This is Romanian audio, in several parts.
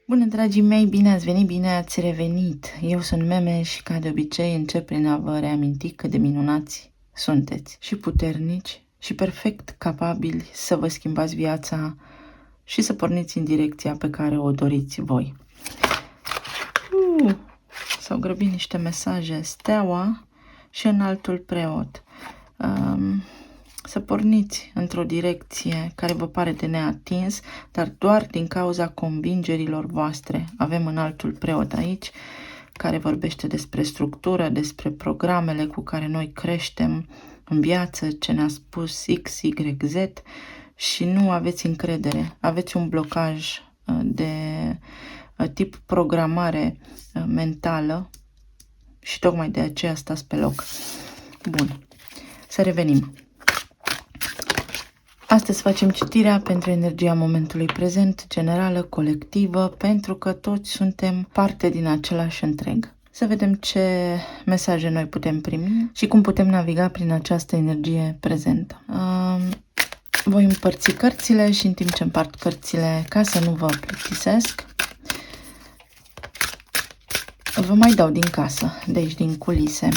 Bună, dragii mei, bine ați venit, bine ați revenit. Eu sunt Meme și, ca de obicei, încep prin a vă reaminti cât de minunați sunteți și puternici și perfect capabili să vă schimbați viața și să porniți în direcția pe care o doriți voi. S-au grăbit niște mesaje. Steaua și Înaltul Preot. Să porniți într-o direcție care vă pare de neatins, dar doar din cauza convingerilor voastre. Avem Înaltul Preot aici, care vorbește despre structură, despre programele cu care noi creștem în viață, ce ne-a spus X, Y, Z, și nu aveți încredere. Aveți un blocaj de tip programare mentală și tocmai de aceea stați pe loc. Bun, să revenim. Astăzi facem citirea pentru energia momentului prezent, generală, colectivă, pentru că toți suntem parte din același întreg. Să vedem ce mesaje noi putem primi și cum putem naviga prin această energie prezentă. Voi împărți cărțile și în timp ce împart cărțile, ca să nu vă plictisesc, vă mai dau din casă, de aici din culise.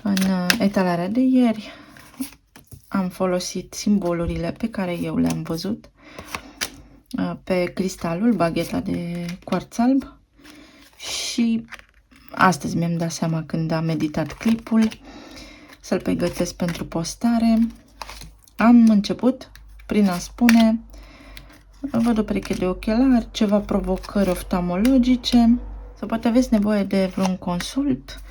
În etalarea de ieri am folosit simbolurile pe care eu le-am văzut pe cristalul, bagheta de cuarț alb, și astăzi mi-am dat seama, când am editat clipul, să-l pregătesc pentru postare. Am început prin a spune: văd o pereche de ochelari, ceva provocări oftalmologice, sau poate aveți nevoie de vreun consult,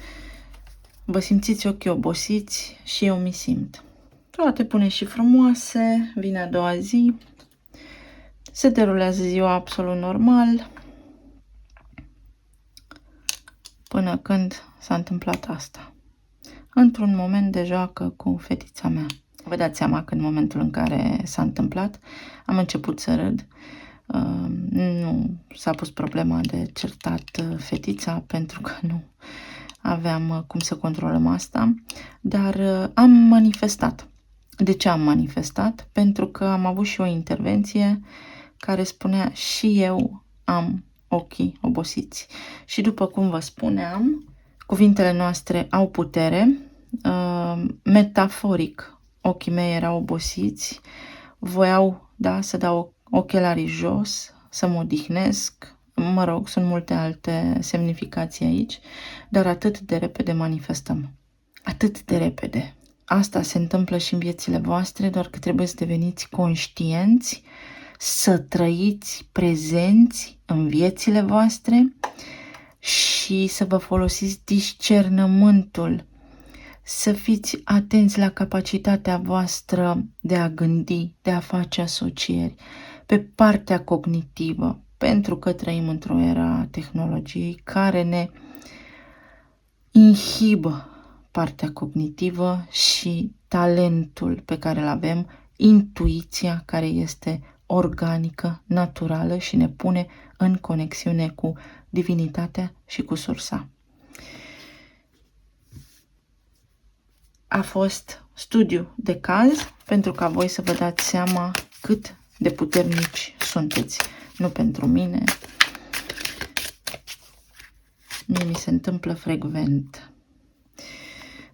vă simțiți ochii obosiți și eu mi simt. Toate bune și frumoase, vine a doua zi, se derulează ziua absolut normal, până când s-a întâmplat asta. Într-un moment de joacă cu fetița mea. Vă dați seama că în momentul în care s-a întâmplat, am început să râd. Nu s-a pus problema de certat fetița, pentru că nu aveam cum să controlăm asta, dar am manifestat. De ce am manifestat? Pentru că am avut și o intervenție care spunea: și eu am ochii obosiți. Și după cum vă spuneam, cuvintele noastre au putere. Metaforic, ochii mei erau obosiți, voiau, da, să dau ochelarii jos, să mă odihnesc. Mă rog, sunt multe alte semnificații aici, dar atât de repede manifestăm. Atât de repede. Asta se întâmplă și în viețile voastre, doar că trebuie să deveniți conștienți, să trăiți prezenți în viețile voastre și să vă folosiți discernământul, să fiți atenți la capacitatea voastră de a gândi, de a face asocieri, pe partea cognitivă, pentru că trăim într-o era a tehnologiei care ne inhibă partea cognitivă și talentul pe care îl avem, intuiția care este organică, naturală și ne pune în conexiune cu divinitatea și cu sursa. A fost studiu de caz pentru ca voi să vă dați seama cât de puternici sunteți. Nu pentru mine. Mie mi se întâmplă frecvent.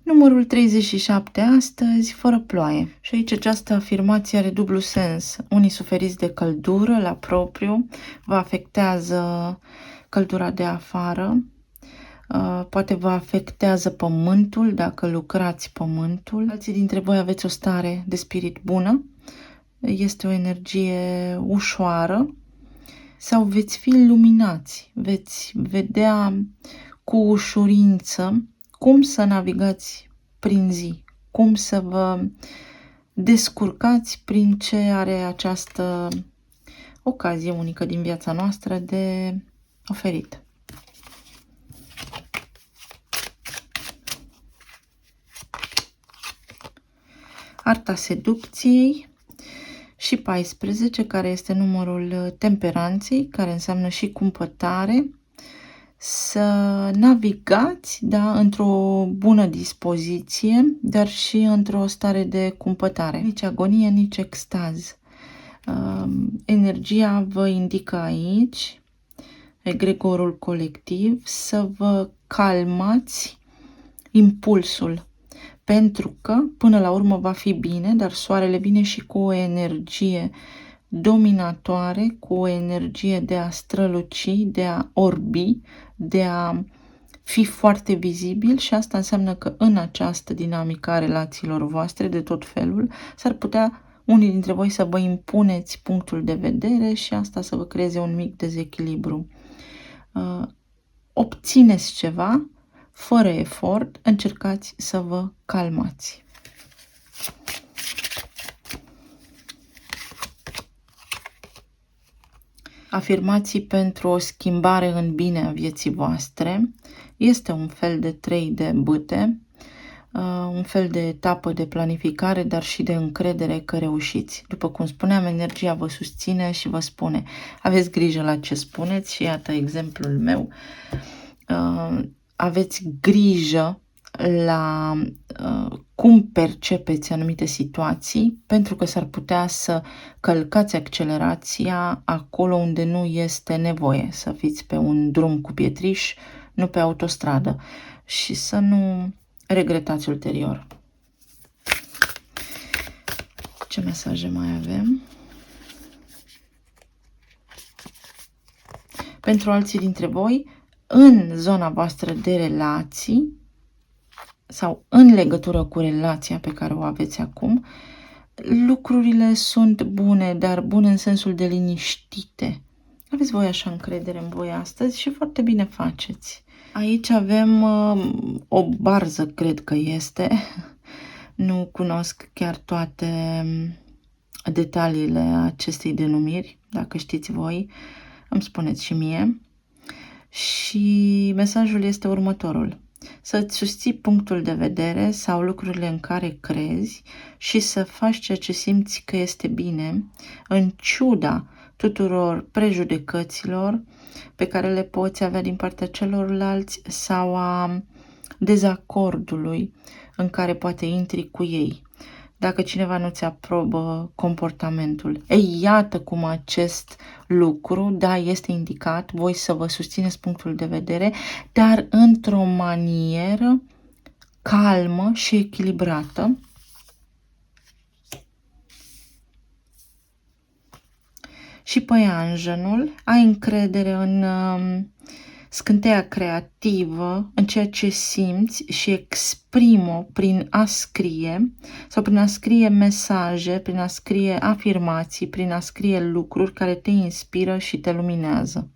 Numărul 37 astăzi, fără ploaie. Și aici această afirmație are dublu sens. Unii suferiți de căldură la propriu, vă afectează căldura de afară, poate vă afectează pământul dacă lucrați pământul. Alții dintre voi aveți o stare de spirit bună, este o energie ușoară, sau veți fi luminați, veți vedea cu ușurință cum să navigați prin zi, cum să vă descurcați prin ce are această ocazie unică din viața noastră de oferit. Arta seducției și 14, care este numărul temperanței, care înseamnă și cumpătare. Să navigați, da, într-o bună dispoziție, dar și într-o stare de cumpătare. Nici agonie, nici extaz. Energia vă indică aici egregorul colectiv, să vă calmați impulsul, pentru că până la urmă va fi bine, dar soarele vine și cu o energie dominatoare, cu o energie de a străluci, de a orbi, de a fi foarte vizibil și asta înseamnă că în această dinamică a relațiilor voastre de tot felul s-ar putea unii dintre voi să vă impuneți punctul de vedere și asta să vă creeze un mic dezechilibru. Obțineți ceva fără efort, încercați să vă calmați. Afirmații pentru o schimbare în bine a vieții voastre. Este un fel de 3 de bâte, un fel de etapă de planificare, dar și de încredere că reușiți. După cum spuneam, energia vă susține și vă spune, aveți grijă la ce spuneți și iată exemplul meu. Aveți grijă la cum percepeți anumite situații, pentru că s-ar putea să călcați accelerația acolo unde nu este nevoie, să fiți pe un drum cu pietriș, nu pe autostradă și să nu regretați ulterior. Ce mesaje mai avem? Pentru alții dintre voi, în zona voastră de relații sau în legătură cu relația pe care o aveți acum, lucrurile sunt bune, dar bune în sensul de liniștite. Aveți voi așa încredere în voi astăzi și foarte bine faceți. Aici avem o barză, cred că este. Nu cunosc chiar toate detaliile acestei denumiri. Dacă știți voi, îmi spuneți și mie. Și mesajul este următorul. Să-ți susții punctul de vedere sau lucrurile în care crezi și să faci ceea ce simți că este bine, în ciuda tuturor prejudecăților pe care le poți avea din partea celorlalți sau a dezacordului în care poate intri cu ei. Dacă cineva nu-ți aprobă comportamentul. Ei, iată cum acest lucru, da, este indicat, voi să vă susțineți punctul de vedere, dar într-o manieră calmă și echilibrată. Și păianjenul, ai încredere în scânteia creativă, în ceea ce simți și exprimă prin a scrie sau prin a scrie mesaje, prin a scrie afirmații, prin a scrie lucruri care te inspiră și te luminează.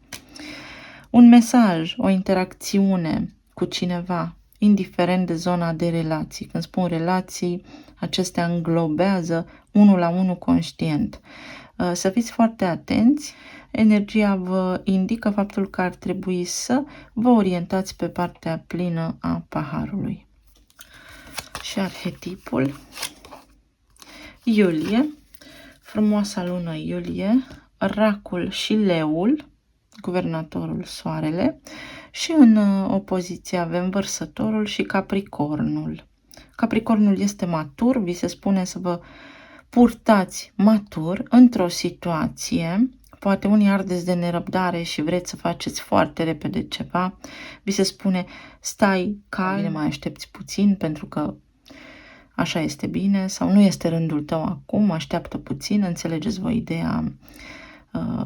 Un mesaj, o interacțiune cu cineva, indiferent de zona de relații. Când spun relații, acestea înglobează 1-la-1 conștient. Să fiți foarte atenți. Energia vă indică faptul că ar trebui să vă orientați pe partea plină a paharului. Și arhetipul Iulie, frumoasa lună iulie, racul și leul, guvernatorul soarele, și în opoziție avem vărsătorul și capricornul. Capricornul este matur, vi se spune să vă purtați matur într-o situație. Poate unii ardeți de nerăbdare și vreți să faceți foarte repede ceva. Vi se spune, stai calm, bine, mai aștepți puțin pentru că așa este bine sau nu este rândul tău acum, așteaptă puțin, înțelegeți voi ideea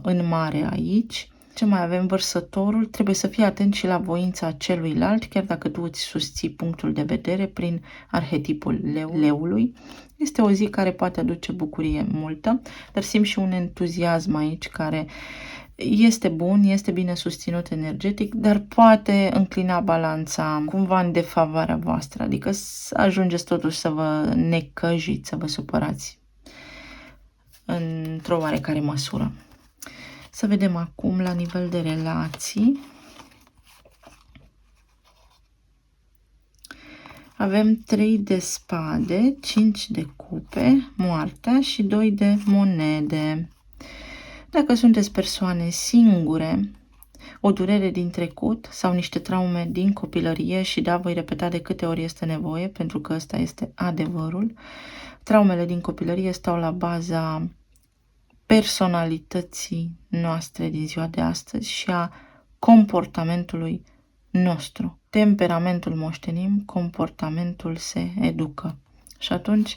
în mare aici. Ce mai avem? Vărsătorul, trebuie să fii atent și la voința celuilalt, chiar dacă tu îți susții punctul de vedere prin arhetipul leului. Este o zi care poate aduce bucurie multă, dar simt și un entuziasm aici care este bun, este bine susținut energetic, dar poate înclina balanța cumva în defavoarea voastră, adică să ajungeți totuși să vă necăjiți, să vă supărați într-o oarecare măsură. Să vedem acum la nivel de relații. Avem 3 de spade, 5 de cupe, moartea și 2 de monede. Dacă sunteți persoane singure, o durere din trecut sau niște traume din copilărie, și da, voi repeta de câte ori este nevoie, pentru că ăsta este adevărul, traumele din copilărie stau la baza personalității noastre din ziua de astăzi și a comportamentului nostru. Temperamentul moștenim, comportamentul se educă. Și atunci,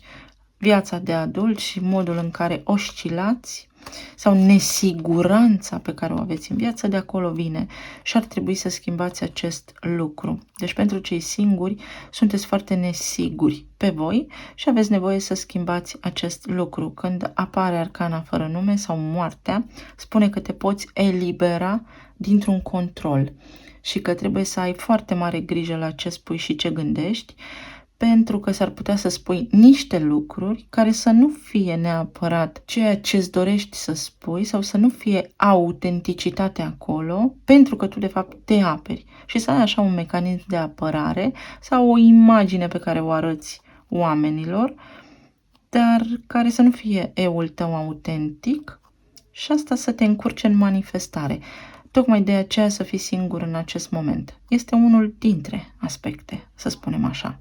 viața de adult și modul în care oscilați sau nesiguranța pe care o aveți în viață, de acolo vine și ar trebui să schimbați acest lucru. Deci pentru cei singuri sunteți foarte nesiguri pe voi și aveți nevoie să schimbați acest lucru. Când apare arcana fără nume sau moartea, spune că te poți elibera dintr-un control și că trebuie să ai foarte mare grijă la ce spui și ce gândești, pentru că s-ar putea să spui niște lucruri care să nu fie neapărat ceea ce îți dorești să spui sau să nu fie autenticitate acolo, pentru că tu de fapt te aperi și să ai așa un mecanism de apărare sau o imagine pe care o arăți oamenilor, dar care să nu fie eul tău autentic și asta să te încurce în manifestare. Tocmai de aceea să fii singur în acest moment. Este unul dintre aspecte, să spunem așa.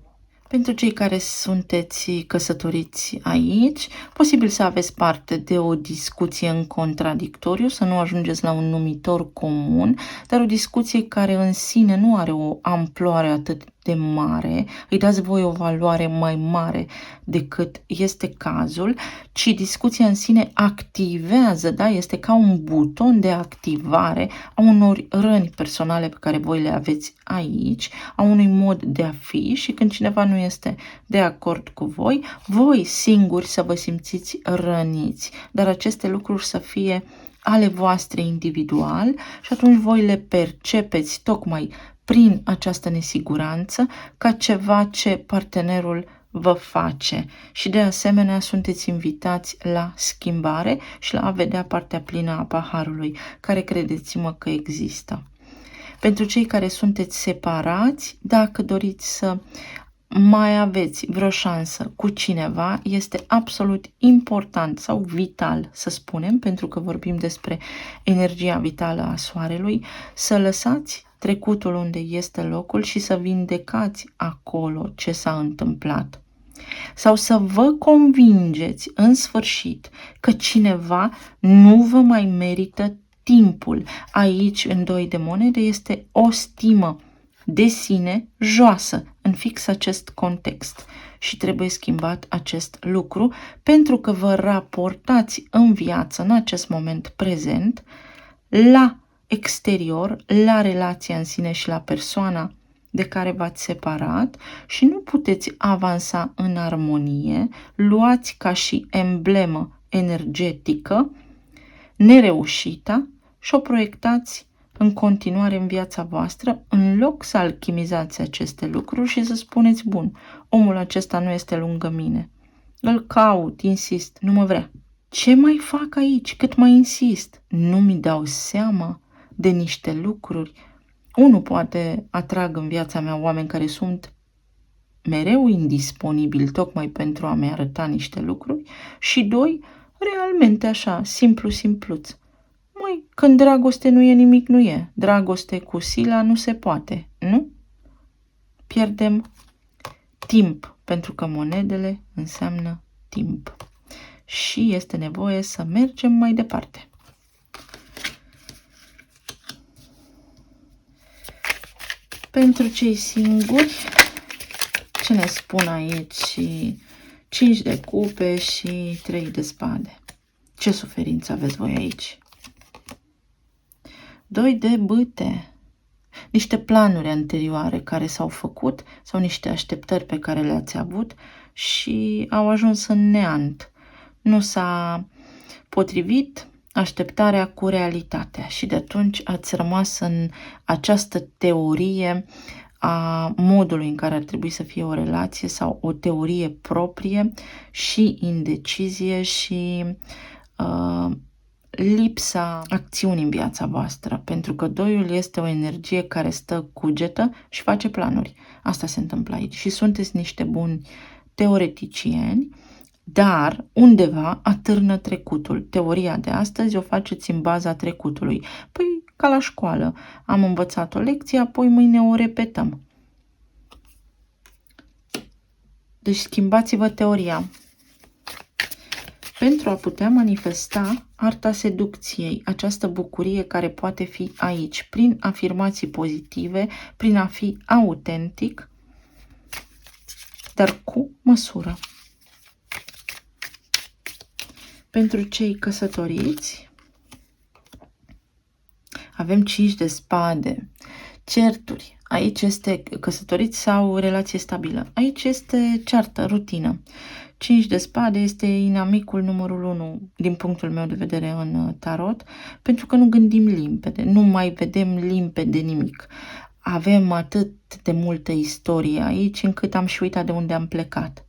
Pentru cei care sunteți căsătoriți aici, posibil să aveți parte de o discuție în contradictoriu, să nu ajungeți la un numitor comun, dar o discuție care în sine nu are o amploare atât de mare, îi dați voi o valoare mai mare decât este cazul, ci discuția în sine activează, da? Este ca un buton de activare a unor răni personale pe care voi le aveți aici, a unui mod de a fi și când cineva nu este de acord cu voi, voi singuri să vă simțiți răniți, dar aceste lucruri să fie ale voastre individual și atunci voi le percepeți tocmai prin această nesiguranță ca ceva ce partenerul vă face și de asemenea sunteți invitați la schimbare și la a vedea partea plină a paharului, care credeți-mă că există. Pentru cei care sunteți separați, dacă doriți să mai aveți vreo șansă cu cineva, este absolut important sau vital, să spunem, pentru că vorbim despre energia vitală a soarelui, să lăsați trecutul unde este locul și să vindecați acolo ce s-a întâmplat. Sau să vă convingeți în sfârșit că cineva nu vă mai merită timpul. Aici, în 2 de monede, este o stimă de sine joasă în fix acest context și trebuie schimbat acest lucru pentru că vă raportați în viață, în acest moment prezent, la exterior, la relația în sine și la persoana de care v-ați separat și nu puteți avansa în armonie, luați ca și emblemă energetică nereușita și o proiectați în continuare în viața voastră, în loc să alchimizați aceste lucruri și să spuneți, bun, omul acesta nu este lângă mine, îl caut, insist, nu mă vrea. Ce mai fac aici? Cât mai insist? Nu mi dau seama de niște lucruri. Unu, poate atrag în viața mea oameni care sunt mereu indisponibili tocmai pentru a-mi arăta niște lucruri și 2, realmente așa, simpluț. Măi, când dragoste nu e, nimic nu e. Dragoste cu sila nu se poate, nu? Pierdem timp, pentru că monedele înseamnă timp. Și este nevoie să mergem mai departe. Pentru cei singuri, ce ne spun aici? 5 de cupe și 3 de spade. Ce suferință aveți voi aici? 2 de bâte. Niște planuri anterioare care s-au făcut sau niște așteptări pe care le-ați avut și au ajuns în neant. Nu s-a potrivit așteptarea cu realitatea și de atunci ați rămas în această teorie a modului în care ar trebui să fie o relație sau o teorie proprie și indecizie și lipsa acțiunii în viața voastră, pentru că 2-ul este o energie care stă cugetă și face planuri. Asta se întâmplă aici și sunteți niște buni teoreticieni, dar undeva atârnă trecutul. Teoria de astăzi o faceți în baza trecutului. Păi, ca la școală, am învățat o lecție, apoi mâine o repetăm. Deci schimbați-vă teoria. pentru a putea manifesta arta seducției, această bucurie care poate fi aici, prin afirmații pozitive, prin a fi autentic, dar cu măsură. Pentru cei căsătoriți, avem 5 de spade, certuri. Aici este căsătoriți sau relație stabilă. Aici este ceartă, rutină. 5 de spade este inamicul numărul 1 din punctul meu de vedere în tarot, pentru că nu gândim limpede, nu mai vedem limpede nimic. Avem atât de multă istorie aici încât am și uitat de unde am plecat.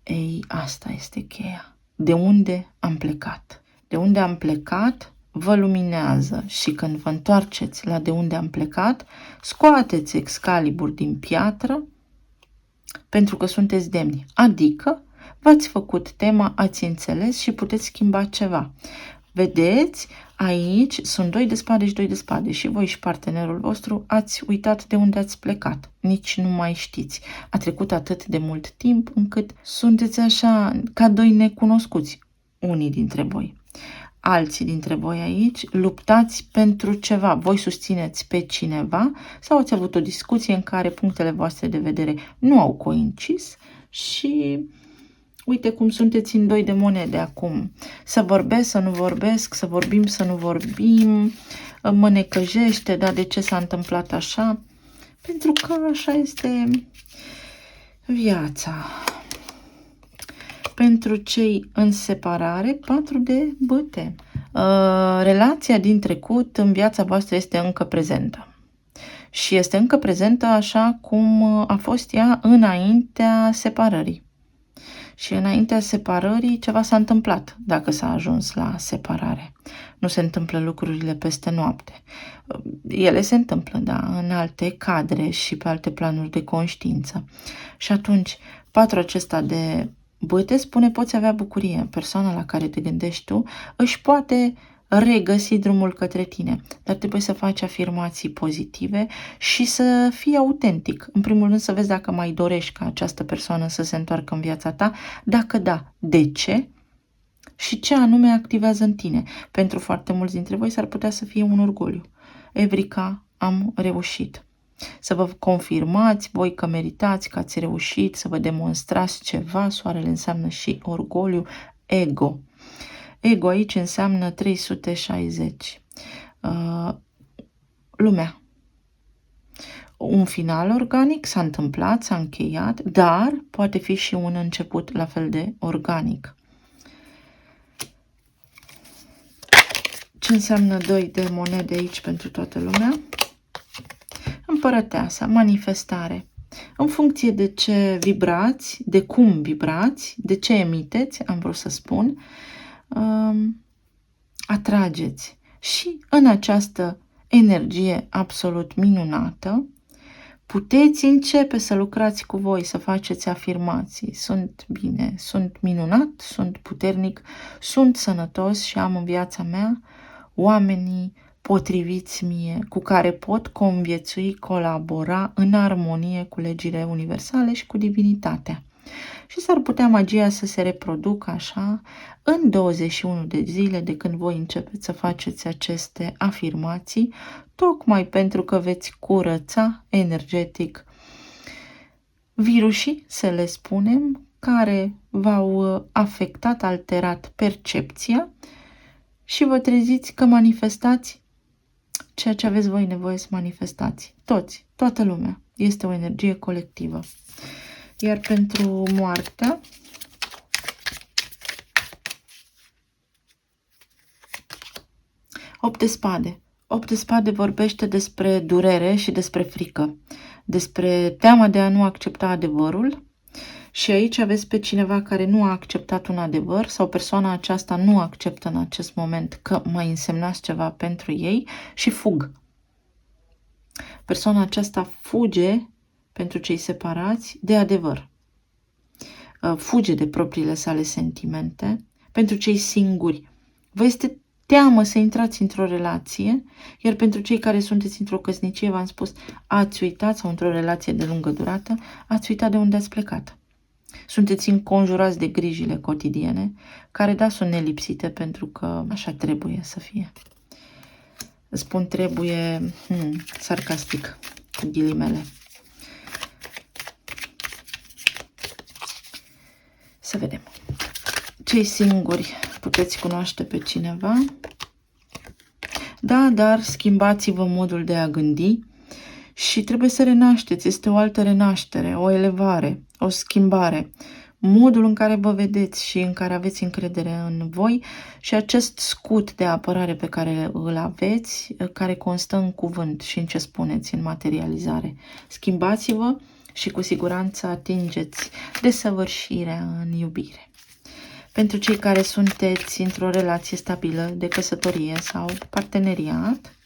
Ei, asta este cheia. De unde am plecat? De unde am plecat vă luminează și când vă întoarceți la de unde am plecat, scoateți Excalibur din piatră pentru că sunteți demni. Adică v-ați făcut tema, ați înțeles și puteți schimba ceva. Vedeți, aici sunt 2 de spade și 2 de spade și voi și partenerul vostru ați uitat de unde ați plecat. Nici nu mai știți. A trecut atât de mult timp încât sunteți așa ca 2 necunoscuți, unii dintre voi. Alții dintre voi aici luptați pentru ceva. Voi susțineți pe cineva sau ați avut o discuție în care punctele voastre de vedere nu au coincis și uite cum sunteți în 2 de monede acum. Să vorbesc, să nu vorbesc, să vorbim, să nu vorbim, mă necăjește, dar de ce s-a întâmplat așa? Pentru că așa este viața. Pentru cei în separare, 4 de bâte. Relația din trecut în viața voastră este încă prezentă. Și este încă prezentă așa cum a fost ea înaintea separării. Și înaintea separării ceva s-a întâmplat dacă s-a ajuns la separare. Nu se întâmplă lucrurile peste noapte. Ele se întâmplă, da, în alte cadre și pe alte planuri de conștiință. Și atunci, 4 acesta de bâte spune poți avea bucurie. Persoana la care te gândești tu își poate regăsi drumul către tine, dar trebuie să faci afirmații pozitive și să fii autentic. În primul rând să vezi dacă mai dorești ca această persoană să se întoarcă în viața ta, dacă da, de ce și ce anume activează în tine. Pentru foarte mulți dintre voi s-ar putea să fie un orgoliu. Evrica, am reușit. Să vă confirmați voi că meritați, că ați reușit, să vă demonstrați ceva. Soarele înseamnă și orgoliu, ego. Ego aici înseamnă 360. Lumea. Un final organic s-a întâmplat, s-a încheiat, dar poate fi și un început la fel de organic. Ce înseamnă 2 de monede aici pentru toată lumea? Împărăteasa, manifestare. În funcție de ce vibrați, de cum vibrați, de ce emiteți, am vrut să spun, atrageți. Și în această energie absolut minunată, puteți începe să lucrați cu voi, să faceți afirmații. Sunt bine, sunt minunat, sunt puternic, sunt sănătos și am în viața mea oamenii potriviți mie, cu care pot conviețui, colabora în armonie cu legile universale și cu divinitatea. Și s-ar putea magia să se reproducă așa în 21 de zile de când voi începeți să faceți aceste afirmații, tocmai pentru că veți curăța energetic virusii, să le spunem, care v-au afectat, alterat percepția și vă treziți că manifestați ceea ce aveți voi nevoie să manifestați. Toți, toată lumea. Este o energie colectivă. Iar pentru moartea, Opt de spade. 8 de spade vorbește despre durere și despre frică, despre teama de a nu accepta adevărul. Și aici aveți pe cineva care nu a acceptat un adevăr sau persoana aceasta nu acceptă în acest moment că mai însemnați ceva pentru ei și fug. Persoana aceasta fuge pentru cei separați de adevăr. Fuge de propriile sale sentimente. Pentru cei singuri, vă este teamă să intrați într-o relație, iar pentru cei care sunteți într-o căsnicie, v-am spus, ați uitat, sau într-o relație de lungă durată, ați uitat de unde ați plecat. Sunteți înconjurați de grijile cotidiene, care, da, sunt nelipsite pentru că așa trebuie să fie. Spun trebuie sarcastic, cu ghilimele. Să vedem. Cei singuri puteți cunoaște pe cineva. Da, dar schimbați-vă modul de a gândi și trebuie să renașteți. Este o altă renaștere, o elevare, o schimbare. Modul în care vă vedeți și în care aveți încredere în voi și acest scut de apărare pe care îl aveți, care constă în cuvânt și în ce spuneți, în materializare. Schimbați-vă și cu siguranță atingeți desăvârșirea în iubire. Pentru cei care sunteți într-o relație stabilă de căsătorie sau parteneriat,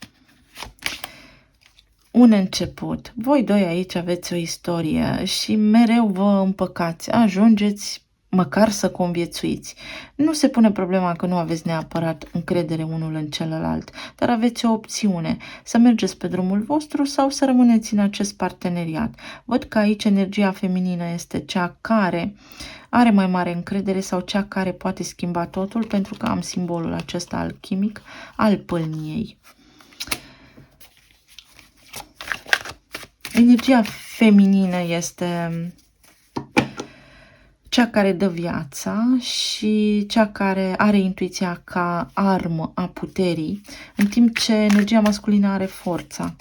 un început. Voi doi aici aveți o istorie și mereu vă împăcați, ajungeți măcar să conviețuiți. Nu se pune problema că nu aveți neapărat încredere unul în celălalt, dar aveți o opțiune, să mergeți pe drumul vostru sau să rămâneți în acest parteneriat. Văd că aici energia feminină este cea care are mai mare încredere sau cea care poate schimba totul, pentru că am simbolul acesta alchimic al pâlniei. Energia feminină este cea care dă viața și cea care are intuiția ca armă a puterii, în timp ce energia masculină are forța.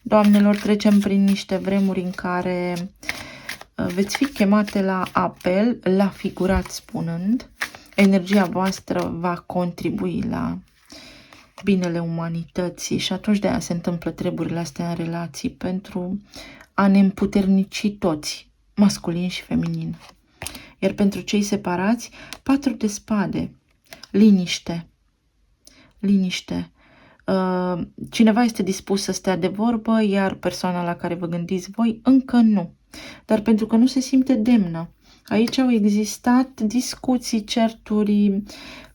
Doamnelor, trecem prin niște vremuri în care veți fi chemate la apel, la figurat spunând. Energia voastră va contribui la binele umanității și atunci de aia se întâmplă treburile astea în relații, pentru a ne împuternici toți, masculin și feminin. Iar pentru cei separați, 4 de spade, liniște, liniște. Cineva este dispus să stea de vorbă, iar persoana la care vă gândiți voi încă nu. Dar pentru că nu se simte demnă. Aici au existat discuții, certuri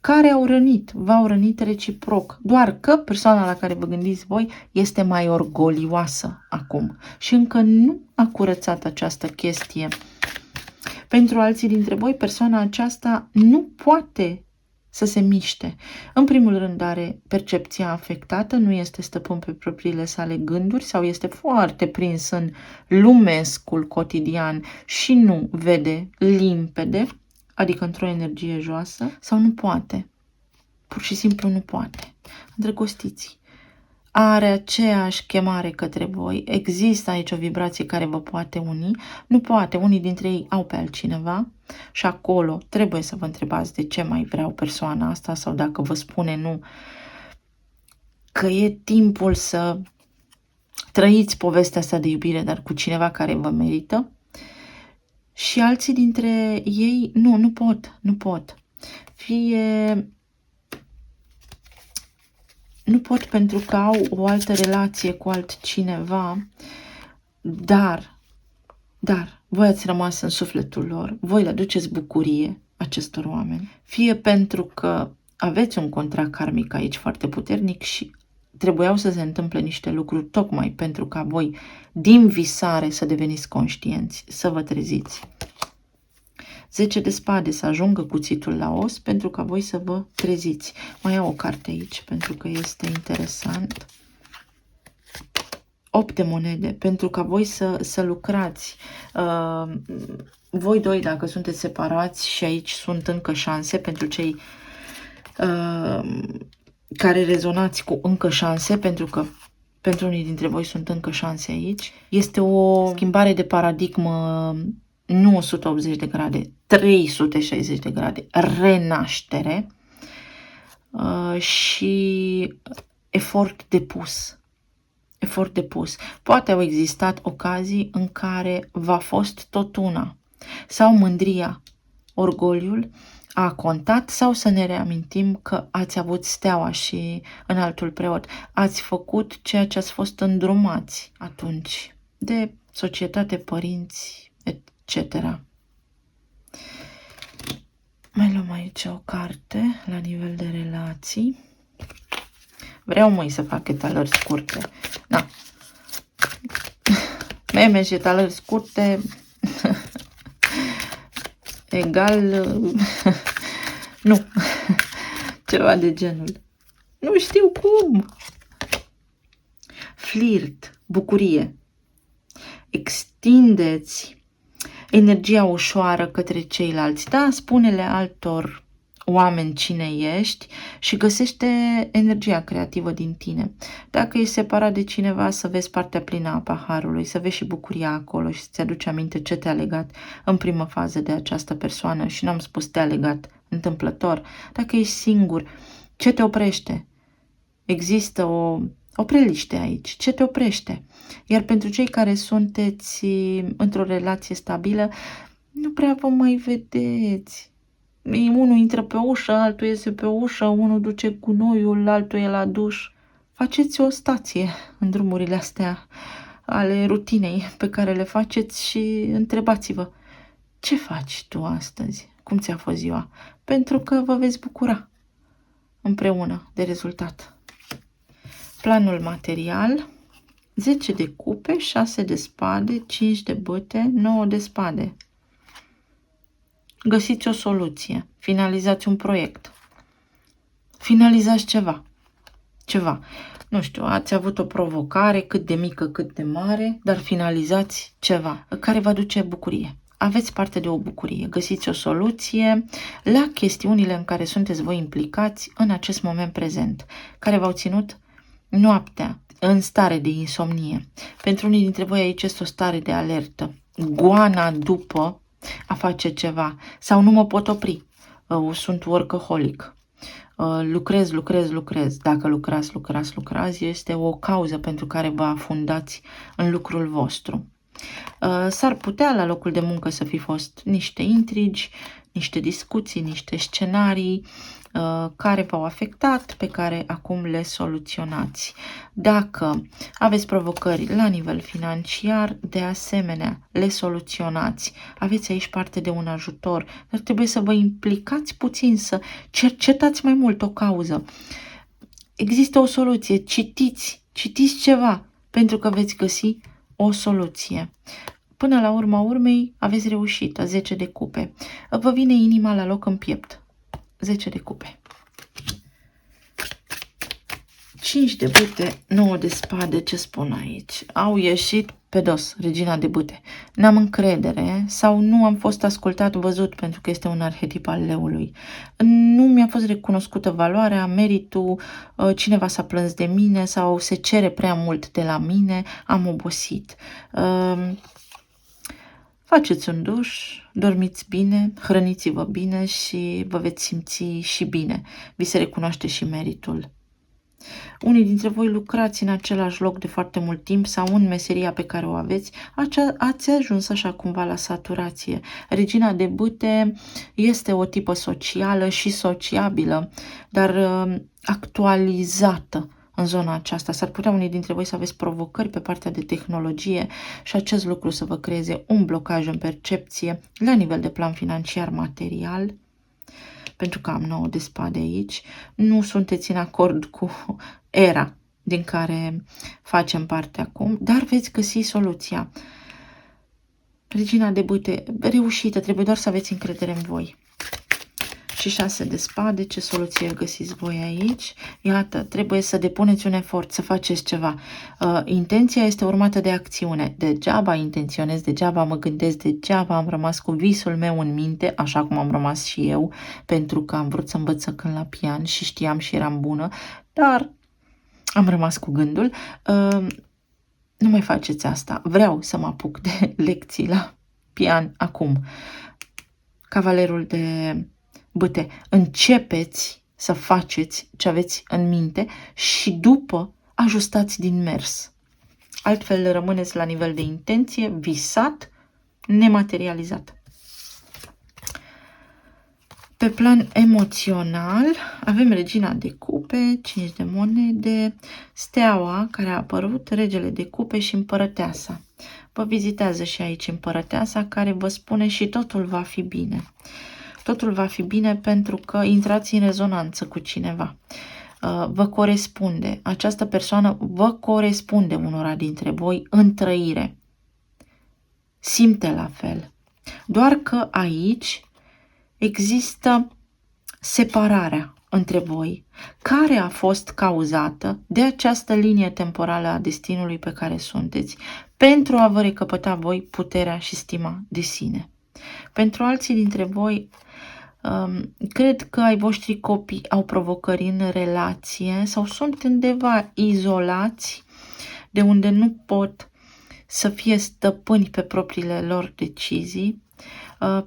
care au rănit, v-au rănit reciproc. Doar că persoana la care vă gândiți voi este mai orgolioasă acum și încă nu a curățat această chestie. Pentru alții dintre voi, persoana aceasta nu poate să se miște. În primul rând are percepția afectată, nu este stăpân pe propriile sale gânduri sau este foarte prins în lumescul cotidian și nu vede limpede, adică într-o energie joasă, sau nu poate. Pur și simplu nu poate. Îndrăgostiți. Are aceeași chemare către voi. Există aici o vibrație care vă poate uni. Nu poate. Unii dintre ei au pe altcineva și acolo trebuie să vă întrebați de ce mai vreau persoana asta sau dacă vă spune nu, că e timpul să trăiți povestea asta de iubire, dar cu cineva care vă merită. Și alții dintre ei nu pot. Fie nu pot pentru că au o altă relație cu altcineva, dar voi ați rămas în sufletul lor, voi le aduceți bucurie acestor oameni, fie pentru că aveți un contract karmic aici foarte puternic și trebuiau să se întâmple niște lucruri tocmai pentru ca voi din visare să deveniți conștienți, să vă treziți. 10 de spade, să ajungă cuțitul la os pentru ca voi să vă treziți. Mai au o carte aici pentru că este interesant. 8 de monede pentru ca voi să lucrați. Voi doi, dacă sunteți separați, și aici sunt încă șanse pentru cei care rezonați cu încă șanse, pentru că pentru unii dintre voi sunt încă șanse aici. Este o schimbare de paradigmă, nu 180 de grade, 360 de grade, renaștere și efort depus. Efort depus. Poate au existat ocazii în care v-a fost tot una, sau mândria, orgoliul a contat, sau să ne reamintim că ați avut steaua și în altul preot. Ați făcut ceea ce ați fost îndrumați atunci de societate, părinți, etc. Mai luăm aici o carte la nivel de relații. Vreau, măi, să fac etalări scurte. Da. Meme și etalări scurte egal... nu, ceva de genul. Nu știu cum. Flirt, bucurie. Extindeți energia ușoară către ceilalți. Da, spune-le altor oameni cine ești și găsește energia creativă din tine. Dacă ești separat de cineva, să vezi partea plină a paharului, să vezi și bucuria acolo și să-ți aduci aminte ce te-a legat în primă fază de această persoană și n-am spus te-a legat întâmplător. Dacă ești singur, ce te oprește? Există o preliște aici. Ce te oprește? Iar pentru cei care sunteți într-o relație stabilă, nu prea vă mai vedeți. Unul intră pe ușă, altul iese pe ușă, unul duce gunoiul, altul e la duș. Faceți o stație în drumurile astea ale rutinei pe care le faceți și întrebați-vă, ce faci tu astăzi? Cum ți-a fost ziua? Pentru că vă veți bucura împreună de rezultat. Planul material, 10 de cupe, 6 de spade, 5 de bâte, 9 de spade. Găsiți o soluție, finalizați un proiect, finalizați ceva. Nu știu, ați avut o provocare, cât de mică, cât de mare, dar finalizați ceva care vă aduce bucurie. Aveți parte de o bucurie, găsiți o soluție la chestiunile în care sunteți voi implicați în acest moment prezent, care v-au ținut noaptea în stare de insomnie. Pentru unii dintre voi aici este o stare de alertă, goana după a face ceva sau nu mă pot opri, sunt workaholic, lucrez. Dacă lucrați, este o cauză pentru care vă afundați în lucrul vostru. S-ar putea la locul de muncă să fi fost niște intrigi, niște discuții, niște scenarii care v-au afectat, pe care acum le soluționați. Dacă aveți provocări la nivel financiar, de asemenea, le soluționați. Aveți aici parte de un ajutor, dar trebuie să vă implicați puțin, să cercetați mai mult o cauză. Există o soluție, citiți ceva, pentru că veți găsi o soluție. Până la urma urmei, aveți reușită, 10 de cupe. Vă vine inima la loc în piept. 10 de cupe. 5 de bâte, 9 de spade, ce spun aici? Au ieșit pe dos, regina de bâte. N-am încredere sau nu am fost ascultat, văzut, pentru că este un arhetip al leului. Nu mi-a fost recunoscută valoarea, meritul, cineva s-a plâns de mine sau se cere prea mult de la mine, am obosit. Faceți un duș, dormiți bine, hrăniți-vă bine și vă veți simți și bine. Vi se recunoaște și meritul. Unii dintre voi lucrați în același loc de foarte mult timp sau în meseria pe care o aveți, ați ajuns așa cumva la saturație. Regina de bâte este o tipă socială și sociabilă, dar actualizată. În zona aceasta s-ar putea unii dintre voi să aveți provocări pe partea de tehnologie și acest lucru să vă creeze un blocaj în percepție la nivel de plan financiar material, pentru că am 9 de spade aici. Nu sunteți în acord cu era din care facem parte acum, dar veți găsi soluția. Regina de bâte, reușită, trebuie doar să aveți încredere în voi. Și 6 de spade, ce soluție găsiți voi aici? Iată, trebuie să depuneți un efort, să faceți ceva. Intenția este urmată de acțiune. Degeaba intenționez, degeaba mă gândesc, degeaba am rămas cu visul meu în minte, așa cum am rămas și eu, pentru că am vrut să învăț să cânt la pian și știam și eram bună, dar am rămas cu gândul. Nu mai faceți asta. Vreau să mă apuc de lecții la pian acum. Cavalerul de bâte, începeți să faceți ce aveți în minte și după ajustați din mers. Altfel rămâneți la nivel de intenție, visat, nematerializat. Pe plan emoțional avem regina de cupe, 5 de monede, steaua care a apărut, regele de cupe și împărăteasa. Vă vizitează și aici împărăteasa care vă spune și totul va fi bine. Totul va fi bine pentru că intrați în rezonanță cu cineva. Vă corespunde. Această persoană vă corespunde unora dintre voi în trăire. Simte la fel. Doar că aici există separarea între voi, care a fost cauzată de această linie temporală a destinului pe care sunteți, pentru a vă recăpăta voi puterea și stima de sine. Pentru alții dintre voi, cred că ai voștri copii au provocări în relație sau sunt undeva izolați, de unde nu pot să fie stăpâni pe propriile lor decizii.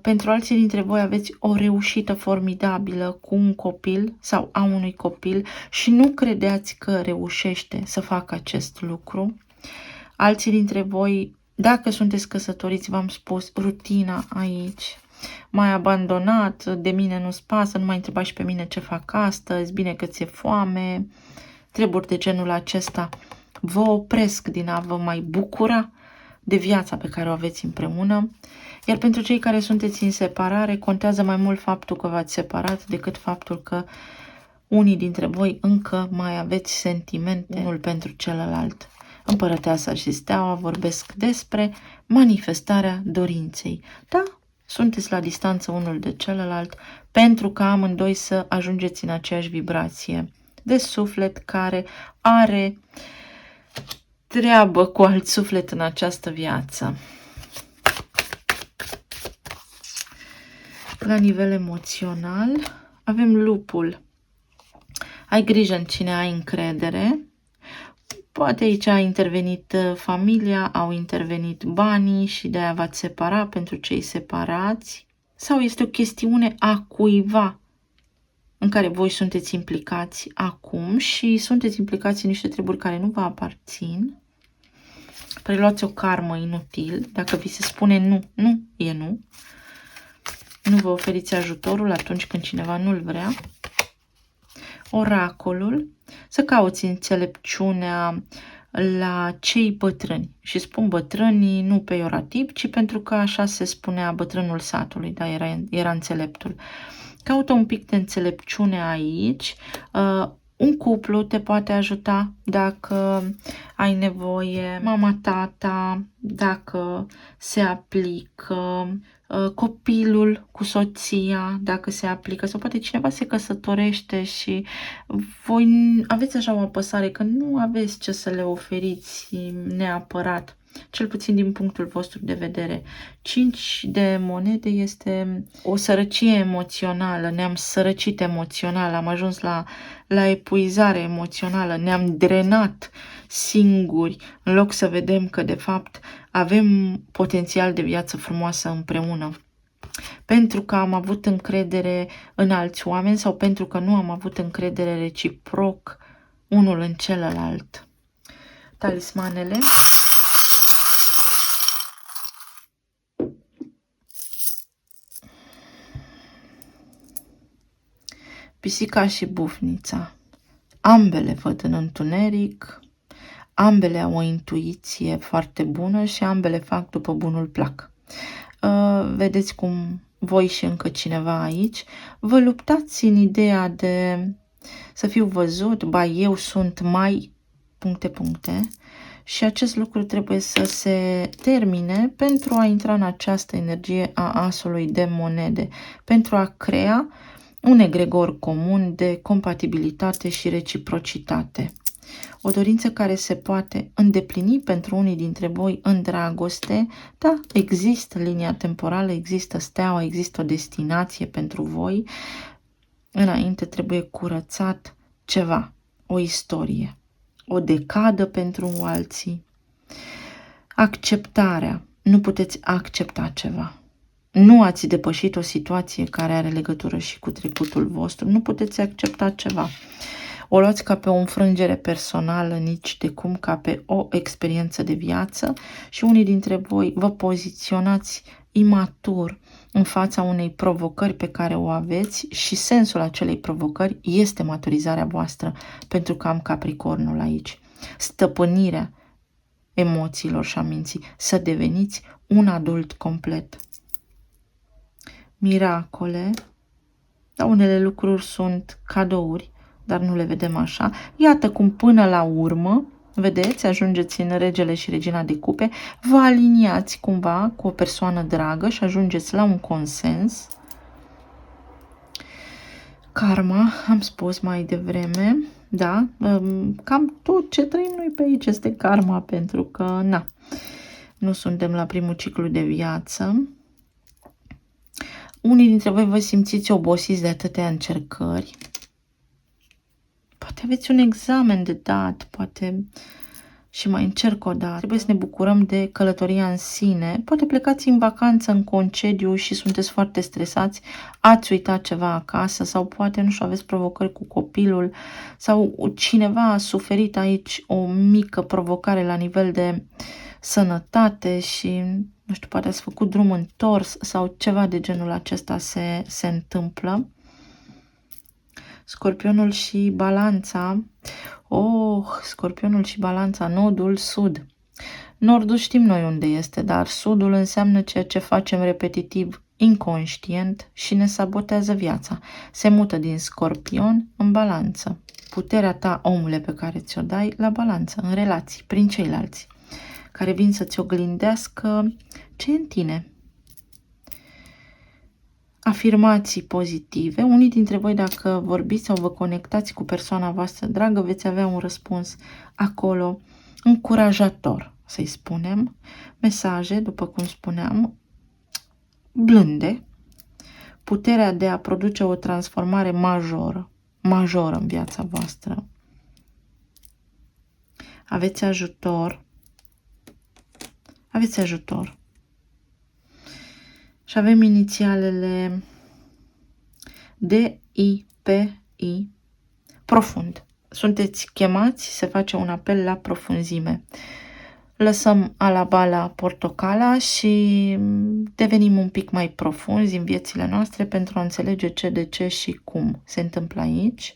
Pentru alții dintre voi aveți o reușită formidabilă cu un copil sau a unui copil și nu credeați că reușește să facă acest lucru. Alții dintre voi, dacă sunteți căsătoriți, v-am spus, rutina aici, m-ai abandonat, de mine nu-ți pasă, nu mai întreba și pe mine ce fac astăzi, bine că ți-e foame, treburi de genul acesta vă opresc din a vă mai bucura de viața pe care o aveți împreună. Iar pentru cei care sunteți în separare, contează mai mult faptul că v-ați separat decât faptul că unii dintre voi încă mai aveți sentimente unul pentru celălalt. Împărăteasa și Steaua vorbesc despre manifestarea dorinței. Da, sunteți la distanță unul de celălalt pentru ca amândoi să ajungeți în aceeași vibrație de suflet care are treabă cu alt suflet în această viață. La nivel emoțional avem lupul. Ai grijă în cine ai încredere. Poate aici a intervenit familia, au intervenit banii și de-aia v-ați separa pentru cei separați. Sau este o chestiune a cuiva în care voi sunteți implicați acum și sunteți implicați în niște treburi care nu vă aparțin. Preluați o karmă inutil. Dacă vi se spune nu, nu e nu. Nu vă oferiți ajutorul atunci când cineva nu-l vrea. Oracolul. Să cauți înțelepciunea la cei bătrâni. Și spun bătrânii nu peiorativ, ci pentru că așa se spunea bătrânul satului, da, era înțeleptul. Caută un pic de înțelepciune aici. Un cuplu te poate ajuta dacă ai nevoie, mama, tata, dacă se aplică, copilul cu soția, dacă se aplică, sau poate cineva se căsătorește și voi aveți așa o apăsare că nu aveți ce să le oferiți neapărat, cel puțin din punctul vostru de vedere. 5 de monede este o sărăcie emoțională, ne-am sărăcit emoțional, am ajuns la epuizare emoțională, ne-am drenat singuri, în loc să vedem că de fapt avem potențial de viață frumoasă împreună. Pentru că am avut încredere în alți oameni sau pentru că nu am avut încredere reciproc unul în celălalt. Talismanele. Pisica și bufnița. Ambele văd în întuneric, ambele au o intuiție foarte bună și ambele fac după bunul plac. Vedeți cum voi și încă cineva aici vă luptați în ideea de să fiu văzut, ba eu sunt mai ... și acest lucru trebuie să se termine pentru a intra în această energie a asului de monede, pentru a crea un egregor comun de compatibilitate și reciprocitate. O dorință care se poate îndeplini pentru unii dintre voi în dragoste. Da, există linia temporală, există steaua, există o destinație pentru voi. Înainte trebuie curățat ceva, o istorie, o decadă pentru alții. Acceptarea. Nu puteți accepta ceva. Nu ați depășit o situație care are legătură și cu trecutul vostru. Nu puteți accepta ceva. O luați ca pe o înfrângere personală, nici de cum ca pe o experiență de viață și unii dintre voi vă poziționați imatur în fața unei provocări pe care o aveți și sensul acelei provocări este maturizarea voastră, pentru că am Capricornul aici. Stăpânirea emoțiilor și a minții, să deveniți un adult complet. Miracole. Da, unele lucruri sunt cadouri, dar nu le vedem așa. Iată cum până la urmă, vedeți, ajungeți în regele și regina de cupe, vă aliniați cumva cu o persoană dragă și ajungeți la un consens. Karma, am spus mai devreme, da, cam tot ce trăim noi pe aici este karma, pentru că, na, nu suntem la primul ciclu de viață. Unii dintre voi vă simțiți obosiți de atâtea încercări. Poate aveți un examen de dat, poate și mai încerc o dată. Trebuie să ne bucurăm de călătoria în sine. Poate plecați în vacanță, în concediu și sunteți foarte stresați, ați uitat ceva acasă sau poate, nu știu, aveți provocări cu copilul sau cineva a suferit aici o mică provocare la nivel de sănătate și, nu știu, poate ați făcut drum întors sau ceva de genul acesta se întâmplă. Scorpionul și balanța. Scorpionul și balanța, nodul sud. Nordul știm noi unde este, dar sudul înseamnă ceea ce facem repetitiv, inconștient și ne sabotează viața. Se mută din Scorpion în balanță. Puterea ta, omule, pe care ți-o dai la balanță, în relații, prin ceilalți, care vin să-ți oglindească ce e în tine. Afirmații pozitive. Unii dintre voi, dacă vorbiți sau vă conectați cu persoana voastră dragă, veți avea un răspuns acolo încurajator, să-i spunem. Mesaje, după cum spuneam, blânde. Puterea de a produce o transformare majoră în viața voastră. Aveți ajutor. Și avem inițialele D-I-P-I, profund. Sunteți chemați să face un apel la profunzime. Lăsăm alabala portocala și devenim un pic mai profunzi în viețile noastre pentru a înțelege ce, de ce și cum se întâmplă aici.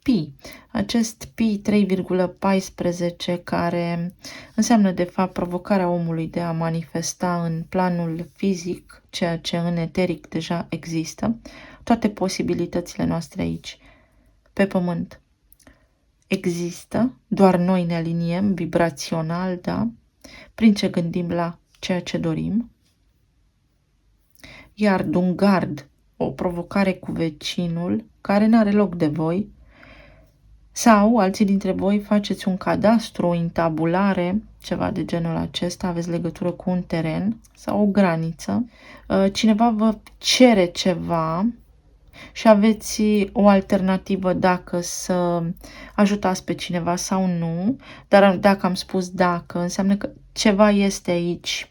Pi, acest pi 3,14 care înseamnă de fapt provocarea omului de a manifesta în planul fizic ceea ce în eteric deja există, toate posibilitățile noastre aici, pe pământ, există, doar noi ne aliniem vibrațional, da, prin ce gândim la ceea ce dorim. Iar Dungard, o provocare cu vecinul care n-are loc de voi, sau alții dintre voi faceți un cadastru, o intabulare, ceva de genul acesta, aveți legătură cu un teren sau o graniță. Cineva vă cere ceva și aveți o alternativă dacă să ajutați pe cineva sau nu. Dar dacă am spus dacă, înseamnă că ceva este aici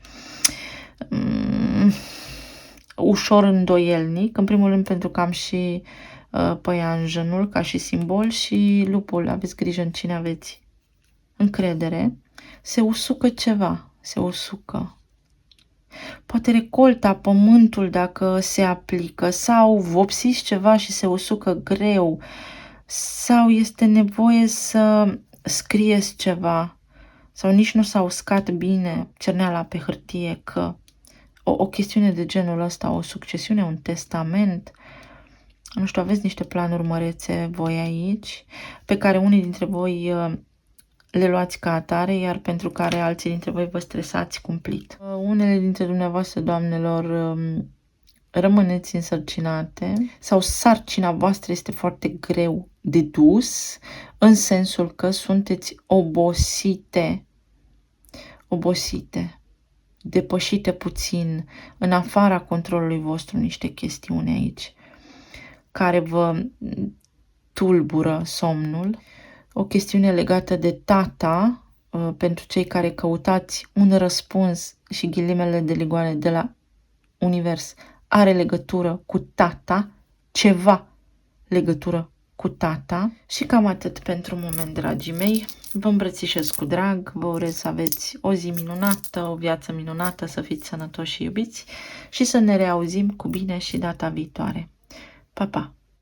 ușor îndoielnic. În primul rând pentru că am și păianjenul ca și simbol și lupul. Aveți grijă în cine aveți încredere. Se usucă ceva, se usucă. Poate recolta, pământul dacă se aplică sau vopsiți ceva și se usucă greu sau este nevoie să scrieți ceva sau nici nu s-a uscat bine cerneala pe hârtie că o chestiune de genul ăsta, o succesiune, un testament. Nu știu, aveți niște planuri mărețe voi aici, pe care unii dintre voi le luați ca atare, iar pentru care alții dintre voi vă stresați cumplit. Unele dintre dumneavoastră, doamnelor, rămâneți însărcinate sau sarcina voastră este foarte greu de dus, în sensul că sunteți obosite, depășite puțin, în afara controlului vostru niște chestiuni aici care vă tulbură somnul. O chestiune legată de tata, pentru cei care căutați un răspuns și ghilimele de ligoane de la univers, are legătură cu tata, ceva legătură cu tata. Și cam atât pentru moment, dragii mei. Vă îmbrățișez cu drag, vă urez să aveți o zi minunată, o viață minunată, să fiți sănătoși și iubiți și să ne reauzim cu bine și data viitoare. Pa, pa!